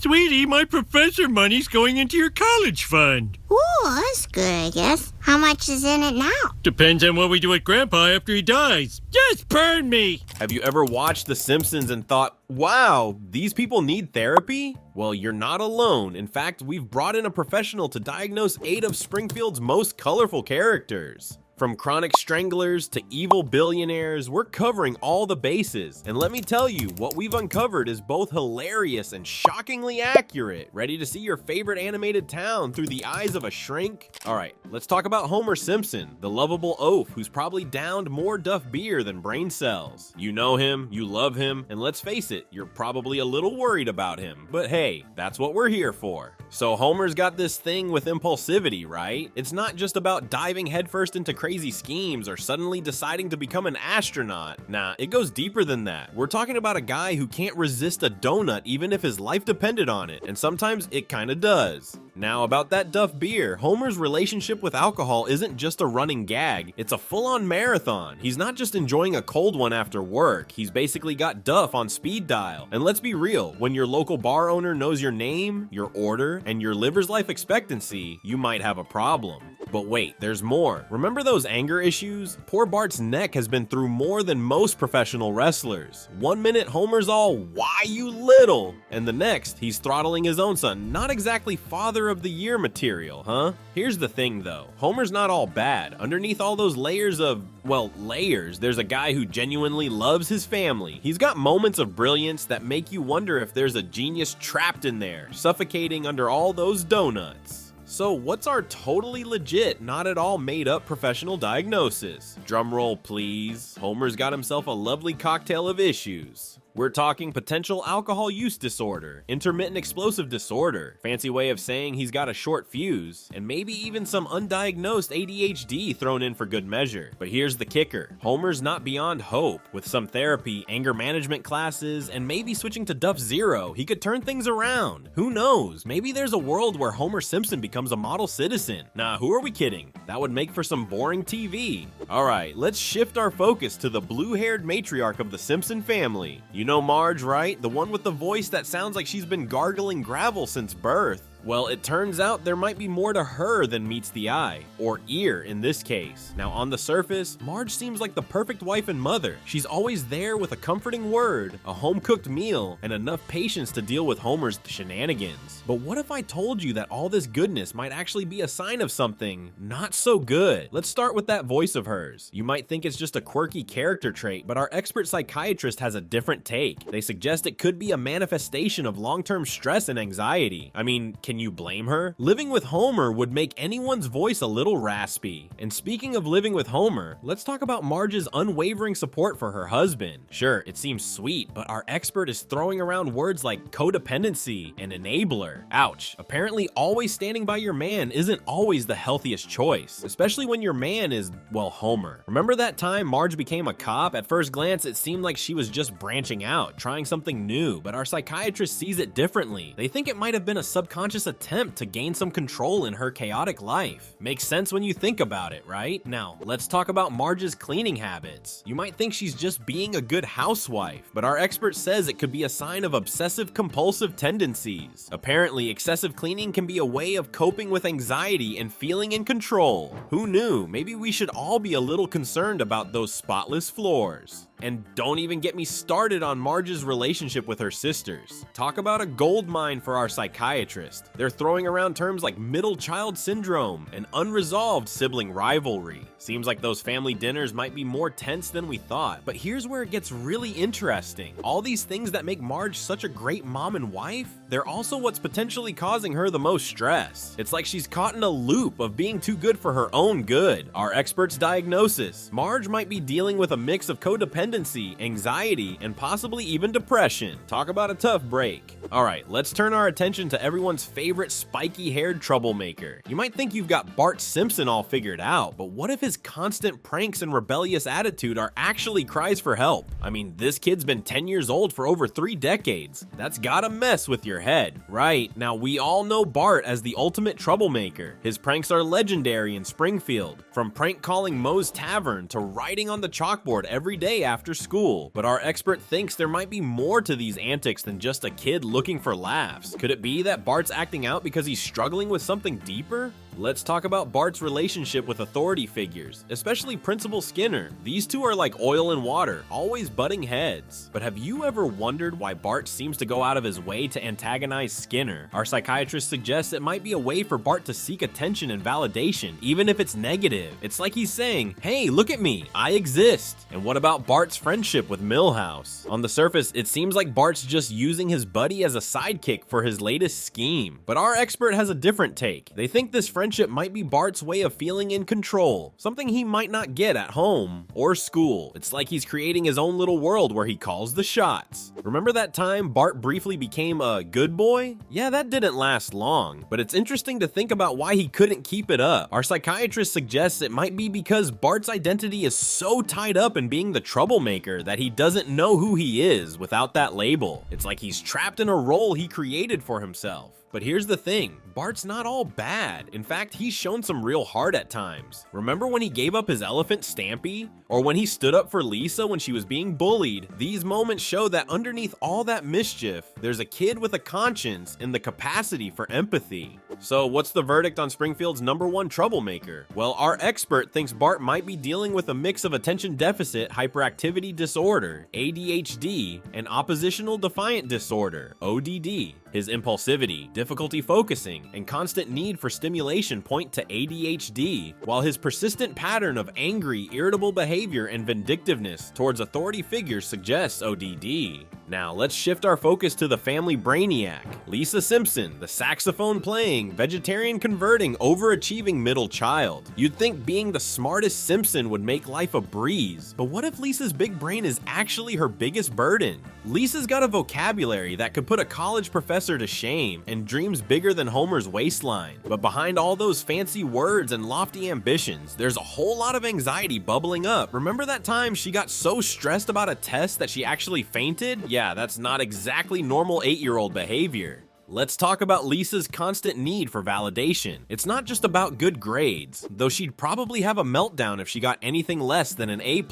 Sweetie, my professor money's going into your college fund. Ooh, that's good, I guess. How much is in it now? Depends on what we do with Grandpa after he dies. Just burn me! Have you ever watched The Simpsons and thought, wow, these people need therapy? Well, you're not alone. In fact, we've brought in a professional to diagnose 8 of Springfield's most colorful characters. From chronic stranglers to evil billionaires, we're covering all the bases. And let me tell you, what we've uncovered is both hilarious and shockingly accurate. Ready to see your favorite animated town through the eyes of a shrink? Alright, let's talk about Homer Simpson, the lovable oaf who's probably downed more Duff beer than brain cells. You know him, you love him, and let's face it, you're probably a little worried about him. But hey, that's what we're here for. So Homer's got this thing with impulsivity, right? It's not just about diving headfirst into crazy schemes or suddenly deciding to become an astronaut. Nah, it goes deeper than that. We're talking about a guy who can't resist a donut even if his life depended on it, and sometimes it kinda does. Now about that Duff beer, Homer's relationship with alcohol isn't just a running gag, it's a full-on marathon. He's not just enjoying a cold one after work, he's basically got Duff on speed dial. And let's be real, when your local bar owner knows your name, your order, and your liver's life expectancy, you might have a problem. But wait, there's more. Remember those anger issues? Poor Bart's neck has been through more than most professional wrestlers. One minute Homer's all, "Why you little?" And the next, he's throttling his own son. Not exactly father of the year material, huh? Here's the thing though, Homer's not all bad. Underneath all those layers of, well, layers, there's a guy who genuinely loves his family. He's got moments of brilliance that make you wonder if there's a genius trapped in there, suffocating under all those donuts. So what's our totally legit, not at all made up professional diagnosis? Drumroll please. Homer's got himself a lovely cocktail of issues. We're talking potential alcohol use disorder, intermittent explosive disorder, fancy way of saying he's got a short fuse, and maybe even some undiagnosed ADHD thrown in for good measure. But here's the kicker, Homer's not beyond hope. With some therapy, anger management classes, and maybe switching to Duff Zero, he could turn things around. Who knows, maybe there's a world where Homer Simpson becomes a model citizen. Nah, who are we kidding? That would make for some boring TV. Alright, let's shift our focus to the blue-haired matriarch of the Simpson family. You know Marge, right? The one with the voice that sounds like she's been gargling gravel since birth. Well, it turns out there might be more to her than meets the eye, or ear in this case. Now on the surface, Marge seems like the perfect wife and mother. She's always there with a comforting word, a home-cooked meal, and enough patience to deal with Homer's shenanigans. But what if I told you that all this goodness might actually be a sign of something not so good? Let's start with that voice of hers. You might think it's just a quirky character trait, but our expert psychiatrist has a different take. They suggest it could be a manifestation of long-term stress and anxiety. I mean, can you blame her? Living with Homer would make anyone's voice a little raspy. And speaking of living with Homer, let's talk about Marge's unwavering support for her husband. Sure, it seems sweet, but our expert is throwing around words like codependency and enabler. Ouch. Apparently always standing by your man isn't always the healthiest choice, especially when your man is, well, Homer. Remember that time Marge became a cop? At first glance, it seemed like she was just branching out, trying something new, but our psychiatrist sees it differently. They think it might have been a subconscious attempt to gain some control in her chaotic life. Makes sense when you think about it, right? Now, let's talk about Marge's cleaning habits. You might think she's just being a good housewife, but our expert says it could be a sign of obsessive-compulsive tendencies. Apparently, excessive cleaning can be a way of coping with anxiety and feeling in control. Who knew? Maybe we should all be a little concerned about those spotless floors. And don't even get me started on Marge's relationship with her sisters. Talk about a goldmine for our psychiatrist. They're throwing around terms like middle child syndrome and unresolved sibling rivalry. Seems like those family dinners might be more tense than we thought, but here's where it gets really interesting. All these things that make Marge such a great mom and wife, they're also what's potentially causing her the most stress. It's like she's caught in a loop of being too good for her own good. Our expert's diagnosis, Marge might be dealing with a mix of codependency, anxiety, and possibly even depression. Talk about a tough break. Alright, let's turn our attention to everyone's favorite spiky-haired troublemaker. You might think you've got Bart Simpson all figured out, but what if his constant pranks and rebellious attitude are actually cries for help? I mean, this kid's been 10 years old for over 3 decades. That's gotta mess with your head. Right, now we all know Bart as the ultimate troublemaker. His pranks are legendary in Springfield. From prank calling Moe's Tavern to writing on the chalkboard every day after school. But our expert thinks there might be more to these antics than just a kid looking for laughs. Could it be that Bart's acting out because he's struggling with something deeper? Let's talk about Bart's relationship with authority figures, especially Principal Skinner. These two are like oil and water, always butting heads. But have you ever wondered why Bart seems to go out of his way to antagonize Skinner? Our psychiatrist suggests it might be a way for Bart to seek attention and validation, even if it's negative. It's like he's saying, hey, look at me, I exist. And what about Bart's friendship with Milhouse? On the surface, it seems like Bart's just using his buddy as a sidekick for his latest scheme. But our expert has a different take. They think this friendship might be Bart's way of feeling in control, something he might not get at home or school. It's like he's creating his own little world where he calls the shots. Remember that time Bart briefly became a good boy? Yeah, that didn't last long, but it's interesting to think about why he couldn't keep it up. Our psychiatrist suggests it might be because Bart's identity is so tied up in being the troublemaker that he doesn't know who he is without that label. It's like he's trapped in a role he created for himself. But here's the thing, Bart's not all bad. In fact, he's shown some real heart at times. Remember when he gave up his elephant Stampy? Or when he stood up for Lisa when she was being bullied? These moments show that underneath all that mischief, there's a kid with a conscience and the capacity for empathy. So what's the verdict on Springfield's #1 troublemaker? Well, our expert thinks Bart might be dealing with a mix of attention deficit hyperactivity disorder, ADHD, and oppositional defiant disorder, ODD. His impulsivity, difficulty focusing, and constant need for stimulation point to ADHD, while his persistent pattern of angry, irritable behavior and vindictiveness towards authority figures suggests ODD. Now, let's shift our focus to the family brainiac, Lisa Simpson, the saxophone-playing, vegetarian-converting, overachieving middle child. You'd think being the smartest Simpson would make life a breeze, but what if Lisa's big brain is actually her biggest burden? Lisa's got a vocabulary that could put a college professor to shame and dreams bigger than Homer's waistline. But behind all those fancy words and lofty ambitions, there's a whole lot of anxiety bubbling up. Remember that time she got so stressed about a test that she actually fainted? Yeah, that's not exactly normal 8-year-old behavior. Let's talk about Lisa's constant need for validation. It's not just about good grades, though she'd probably have a meltdown if she got anything less than an A+.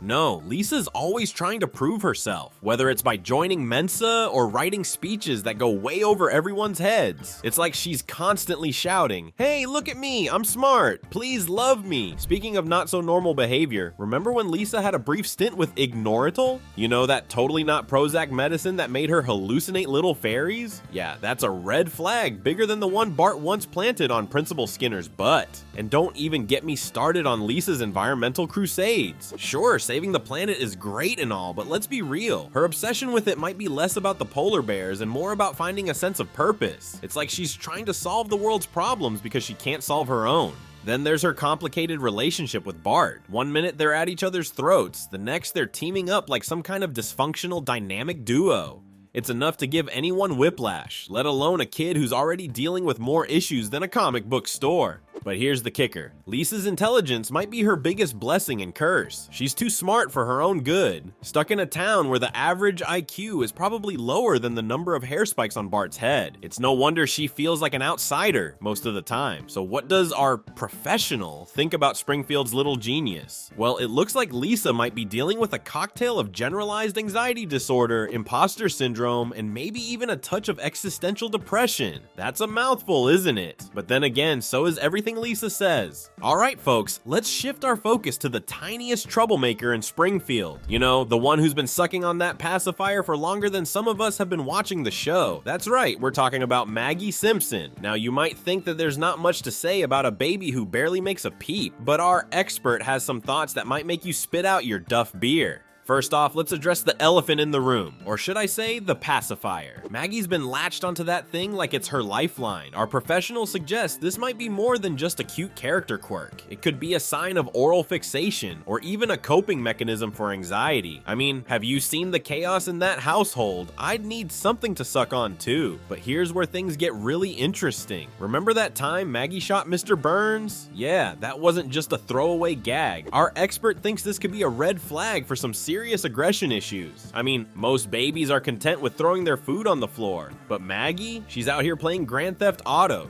No, Lisa's always trying to prove herself, whether it's by joining Mensa or writing speeches that go way over everyone's heads. It's like she's constantly shouting, hey, look at me, I'm smart, please love me. Speaking of not so normal behavior, remember when Lisa had a brief stint with Ignorital? You know, that totally not Prozac medicine that made her hallucinate little fairies? Yeah, that's a red flag bigger than the one Bart once planted on Principal Skinner's butt. And don't even get me started on Lisa's environmental crusades. Sure, saving the planet is great and all, but let's be real. Her obsession with it might be less about the polar bears and more about finding a sense of purpose. It's like she's trying to solve the world's problems because she can't solve her own. Then there's her complicated relationship with Bart. One minute they're at each other's throats, the next they're teaming up like some kind of dysfunctional dynamic duo. It's enough to give anyone whiplash, let alone a kid who's already dealing with more issues than a comic book store. But here's the kicker. Lisa's intelligence might be her biggest blessing and curse. She's too smart for her own good. Stuck in a town where the average IQ is probably lower than the number of hair spikes on Bart's head. It's no wonder she feels like an outsider most of the time. So what does our professional think about Springfield's little genius? Well, it looks like Lisa might be dealing with a cocktail of generalized anxiety disorder, imposter syndrome, and maybe even a touch of existential depression. That's a mouthful, isn't it? But then again, so is everything Lisa says. Alright folks, let's shift our focus to the tiniest troublemaker in Springfield. You know, the one who's been sucking on that pacifier for longer than some of us have been watching the show. That's right, we're talking about Maggie Simpson. Now you might think that there's not much to say about a baby who barely makes a peep, but our expert has some thoughts that might make you spit out your Duff beer. First off, let's address the elephant in the room, or should I say, the pacifier. Maggie's been latched onto that thing like it's her lifeline. Our professional suggests this might be more than just a cute character quirk. It could be a sign of oral fixation, or even a coping mechanism for anxiety. I mean, have you seen the chaos in that household? I'd need something to suck on too. But here's where things get really interesting. Remember that time Maggie shot Mr. Burns? Yeah, that wasn't just a throwaway gag. Our expert thinks this could be a red flag for some serious aggression issues. I mean, most babies are content with throwing their food on the floor, but Maggie, she's out here playing Grand Theft Auto.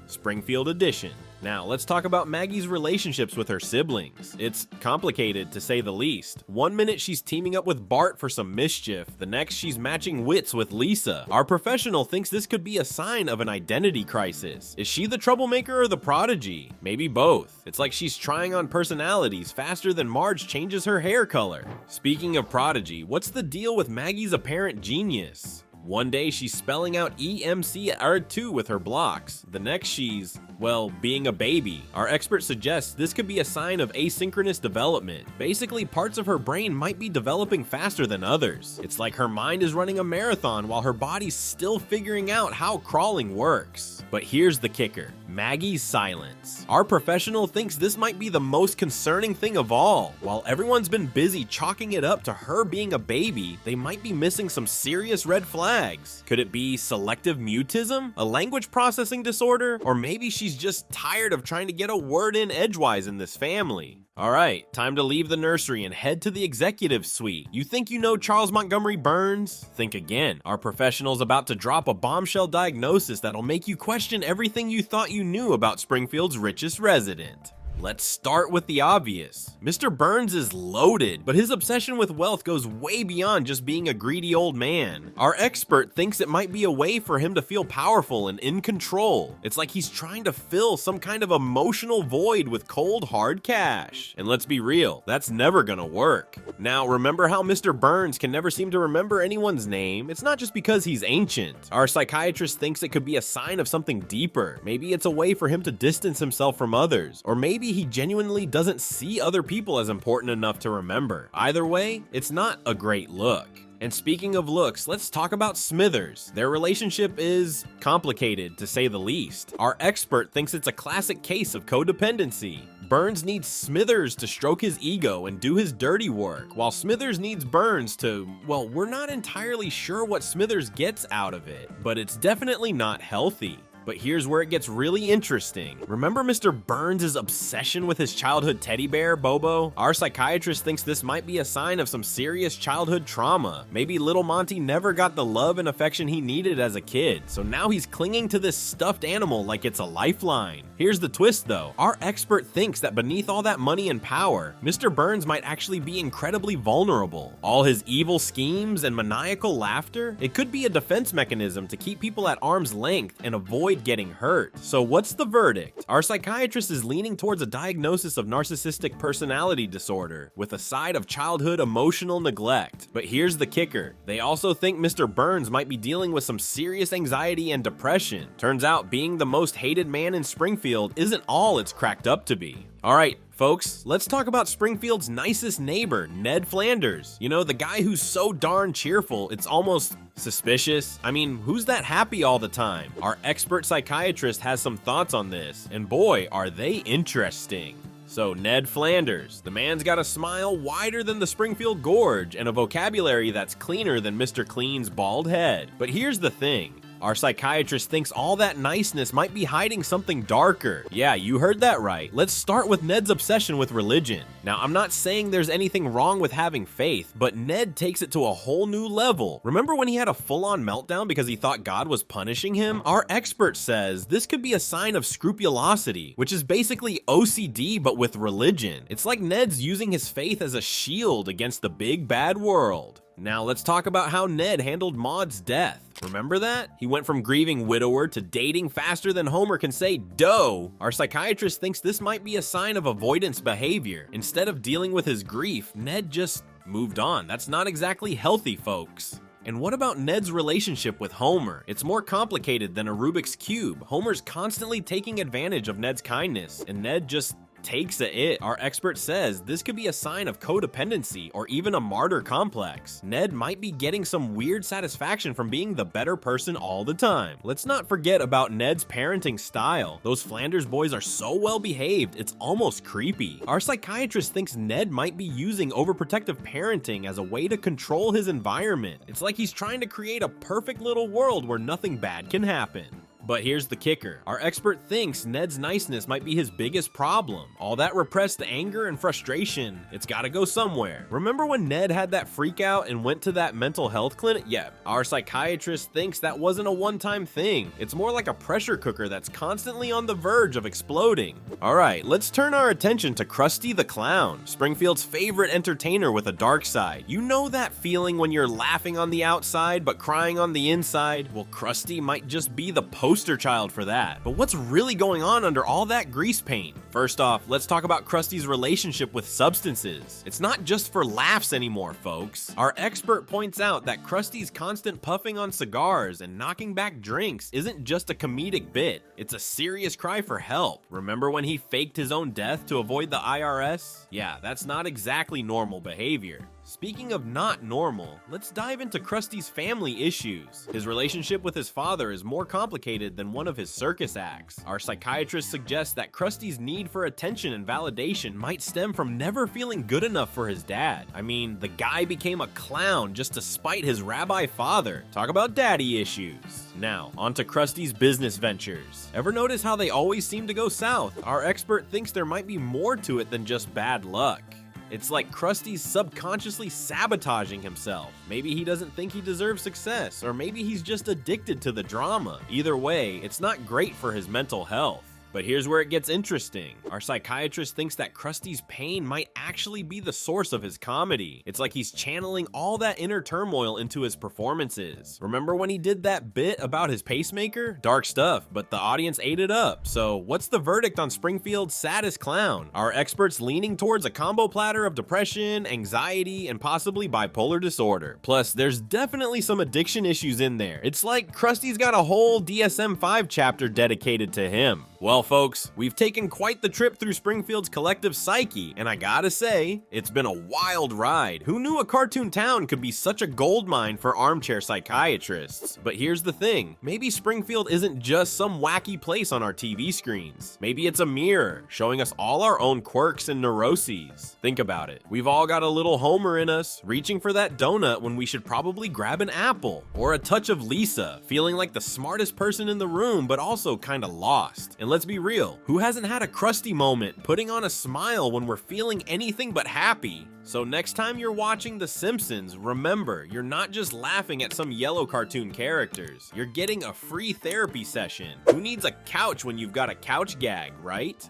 Springfield edition. Now, let's talk about Maggie's relationships with her siblings. It's complicated, to say the least. One minute she's teaming up with Bart for some mischief, the next she's matching wits with Lisa. Our professional thinks this could be a sign of an identity crisis. Is she the troublemaker or the prodigy? Maybe both. It's like she's trying on personalities faster than Marge changes her hair color. Speaking of prodigy, what's the deal with Maggie's apparent genius? One day she's spelling out EMCR2 with her blocks. The next she's, well, being a baby. Our expert suggests this could be a sign of asynchronous development. Basically, parts of her brain might be developing faster than others. It's like her mind is running a marathon while her body's still figuring out how crawling works. But here's the kicker: Maggie's silence. Our professional thinks this might be the most concerning thing of all. While everyone's been busy chalking it up to her being a baby, they might be missing some serious red flags. Could it be selective mutism, a language processing disorder, or maybe she's just tired of trying to get a word in edgewise in this family? Alright, time to leave the nursery and head to the executive suite. You think you know Charles Montgomery Burns? Think again. Our professional's about to drop a bombshell diagnosis that'll make you question everything you thought you knew about Springfield's richest resident. Let's start with the obvious. Mr. Burns is loaded, but his obsession with wealth goes way beyond just being a greedy old man. Our expert thinks it might be a way for him to feel powerful and in control. It's like he's trying to fill some kind of emotional void with cold, hard cash. And let's be real, that's never gonna work. Now, remember how Mr. Burns can never seem to remember anyone's name? It's not just because he's ancient. Our psychiatrist thinks it could be a sign of something deeper. Maybe it's a way for him to distance himself from others, or maybe he genuinely doesn't see other people as important enough to remember. Either way, it's not a great look. And speaking of looks, let's talk about Smithers. Their relationship is complicated, to say the least. Our expert thinks it's a classic case of codependency. Burns needs Smithers to stroke his ego and do his dirty work, while Smithers needs Burns to, well, we're not entirely sure what Smithers gets out of it, but it's definitely not healthy. But here's where it gets really interesting. Remember Mr. Burns' obsession with his childhood teddy bear, Bobo? Our psychiatrist thinks this might be a sign of some serious childhood trauma. Maybe little Monty never got the love and affection he needed as a kid, so now he's clinging to this stuffed animal like it's a lifeline. Here's the twist though. Our expert thinks that beneath all that money and power, Mr. Burns might actually be incredibly vulnerable. All his evil schemes and maniacal laughter, it could be a defense mechanism to keep people at arm's length and avoid getting hurt. So what's the verdict? Our psychiatrist is leaning towards a diagnosis of narcissistic personality disorder with a side of childhood emotional neglect. But here's the kicker. They also think Mr. Burns might be dealing with some serious anxiety and depression. Turns out being the most hated man in Springfield isn't all it's cracked up to be. Alright, folks, let's talk about Springfield's nicest neighbor, Ned Flanders. You know, the guy who's so darn cheerful, it's almost suspicious. I mean, who's that happy all the time? Our expert psychiatrist has some thoughts on this, and boy, are they interesting. So Ned Flanders, the man's got a smile wider than the Springfield Gorge and a vocabulary that's cleaner than Mr. Clean's bald head. But here's the thing. Our psychiatrist thinks all that niceness might be hiding something darker. Yeah, you heard that right. Let's start with Ned's obsession with religion. Now, I'm not saying there's anything wrong with having faith, but Ned takes it to a whole new level. Remember when he had a full-on meltdown because he thought God was punishing him? Our expert says this could be a sign of scrupulosity, which is basically OCD but with religion. It's like Ned's using his faith as a shield against the big bad world. Now let's talk about how Ned handled Maude's death. Remember that? He went from grieving widower to dating faster than Homer can say dough. Our psychiatrist thinks this might be a sign of avoidance behavior. Instead of dealing with his grief, Ned just moved on. That's not exactly healthy, folks. And what about Ned's relationship with Homer? It's more complicated than a Rubik's Cube. Homer's constantly taking advantage of Ned's kindness, and Ned just takes it. Our expert says this could be a sign of codependency or even a martyr complex. Ned might be getting some weird satisfaction from being the better person all the time. Let's not forget about Ned's parenting style. Those Flanders boys are so well behaved, it's almost creepy. Our psychiatrist thinks Ned might be using overprotective parenting as a way to control his environment. It's like he's trying to create a perfect little world where nothing bad can happen. But here's the kicker. Our expert thinks Ned's niceness might be his biggest problem. All that repressed anger and frustration, it's gotta go somewhere. Remember when Ned had that freak out and went to that mental health clinic? Yeah, our psychiatrist thinks that wasn't a one-time thing. It's more like a pressure cooker that's constantly on the verge of exploding. Alright, let's turn our attention to Krusty the Clown, Springfield's favorite entertainer with a dark side. You know that feeling when you're laughing on the outside but crying on the inside? Well, Krusty might just be the poster child for that. But what's really going on under all that grease paint? First off, let's talk about Krusty's relationship with substances. It's not just for laughs anymore, folks. Our expert points out that Krusty's constant puffing on cigars and knocking back drinks isn't just a comedic bit. It's a serious cry for help. Remember when he faked his own death to avoid the IRS? Yeah, that's not exactly normal behavior. Speaking of not normal, let's dive into Krusty's family issues. His relationship with his father is more complicated than one of his circus acts. Our psychiatrist suggests that Krusty's need for attention and validation might stem from never feeling good enough for his dad. I mean, the guy became a clown just to spite his rabbi father. Talk about daddy issues. Now, on to Krusty's business ventures. Ever notice how they always seem to go south? Our expert thinks there might be more to it than just bad luck. It's like Krusty's subconsciously sabotaging himself. Maybe he doesn't think he deserves success, or maybe he's just addicted to the drama. Either way, it's not great for his mental health. But here's where it gets interesting. Our psychiatrist thinks that Krusty's pain might actually be the source of his comedy. It's like he's channeling all that inner turmoil into his performances. Remember when he did that bit about his pacemaker? Dark stuff, but the audience ate it up. So what's the verdict on Springfield's saddest clown? Are experts leaning towards a combo platter of depression, anxiety, and possibly bipolar disorder? Plus, there's definitely some addiction issues in there. It's like Krusty's got a whole DSM-5 chapter dedicated to him. Well, folks, we've taken quite the trip through Springfield's collective psyche, and I gotta say, it's been a wild ride. Who knew a cartoon town could be such a goldmine for armchair psychiatrists? But here's the thing, maybe Springfield isn't just some wacky place on our TV screens. Maybe it's a mirror, showing us all our own quirks and neuroses. Think about it. We've all got a little Homer in us, reaching for that donut when we should probably grab an apple. Or a touch of Lisa, feeling like the smartest person in the room, but also kinda lost. And let's be real, who hasn't had a Krusty moment, putting on a smile when we're feeling anything but happy? So next time you're watching The Simpsons, remember, you're not just laughing at some yellow cartoon characters. You're getting a free therapy session. Who needs a couch when you've got a couch gag, right?